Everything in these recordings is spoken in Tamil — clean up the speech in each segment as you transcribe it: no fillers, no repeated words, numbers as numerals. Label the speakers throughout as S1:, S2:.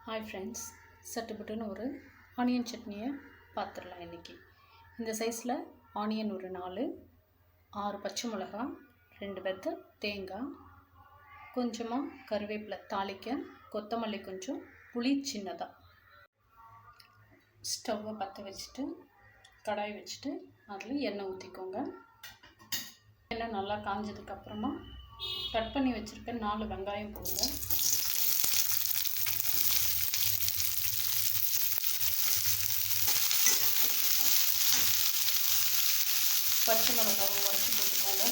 S1: ஹாய் ஃப்ரெண்ட்ஸ், சட்டுப்புட்டுன்னு ஒரு ஆனியன் சட்னியை பார்த்துடலாம். இன்றைக்கி இந்த சைஸில் ஆனியன் ஒரு 6 பச்சை மிளகா, 2 வெத்த தேங்காய், கொஞ்சமாக கருவேப்பிலை தாளிக்க, கொத்தமல்லி கொஞ்சம், புளி சின்னதாக. ஸ்டவ்வை பற்ற வச்சுட்டு கடாய் வச்சுட்டு அதில் எண்ணெய் ஊற்றிக்கோங்க. எண்ணெய் நல்லா காஞ்சதுக்கப்புறமா கட் பண்ணி வச்சுருக்க 4 வெங்காயம் போடுங்க. பச்சை மிளகாவை உடச்சி போட்டுக்கோங்க.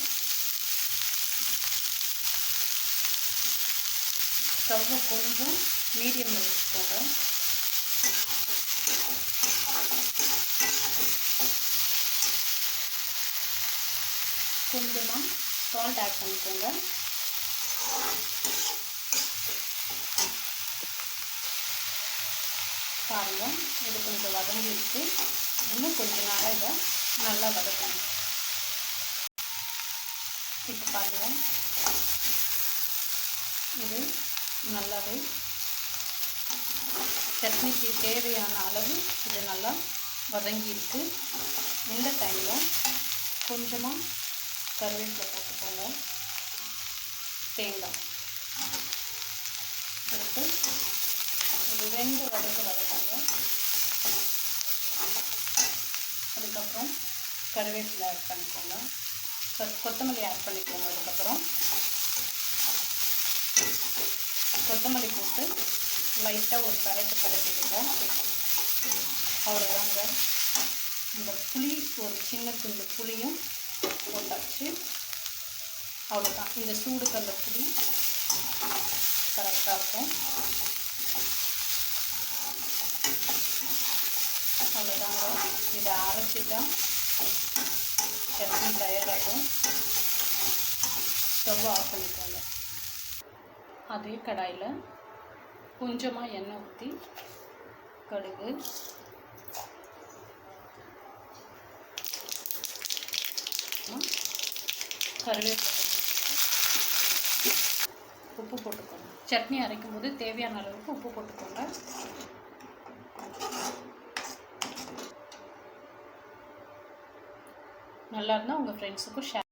S1: ஸ்டவ்வை கொஞ்சம் மீடியமில் வச்சுக்கோங்க. கொஞ்சமாக சால்ட் ஆட் பண்ணிக்கோங்க. பாருங்கள், இது கொஞ்சம் வதங்கிருக்கு. இன்னும் கொஞ்சம் நேரம் இதை நல்லா வதக்கணும். இப்போ பாருங்கள், இது நல்லாவே சட்னிக்கு தேவையான அளவு இது நல்லா வதங்கியிருக்கு. இந்த டைமில் கொஞ்சமாக கருவேப்பிலை போட்டுக்கோங்க. தேங்காய் போட்டு இது 2 வதக்குங்க. அதுக்கப்புறம் கருவேப்பிலை ஆட் பண்ணிக்கோங்க. கொத்தமல்லி ஆட் பண்ணிக்கோங்க. அதுக்கப்புறம் கொத்தமல்லி போட்டு லைட்டாக ஒரு பரட்டிடுங்க. அவ்வளோதாங்க. இந்த புளி ஒரு சின்ன துண்டு புளியும் போட்டாச்சு. அவ்வளோதான். இந்த சூடுக்கு அந்த புளி கரெக்டாக இருக்கும். அவ்வளோதாங்க. இதை அரைச்சிட்டா சட்னி தயாராகும். ஸ்டவ் ஆஃப் பண்ணிக்கோங்க. அதே கடாயில் கொஞ்சமாக எண்ணெய் ஊற்றி கடுகு, கருவேப்பிலை, உப்பு போட்டுக்கோங்க. சட்னி அரைக்கும் போது தேவையான அளவுக்கு உப்பு போட்டுக்கோங்க. நல்லா இருந்தால் உங்கள் ஃப்ரெண்ட்ஸுக்கும் ஷேர்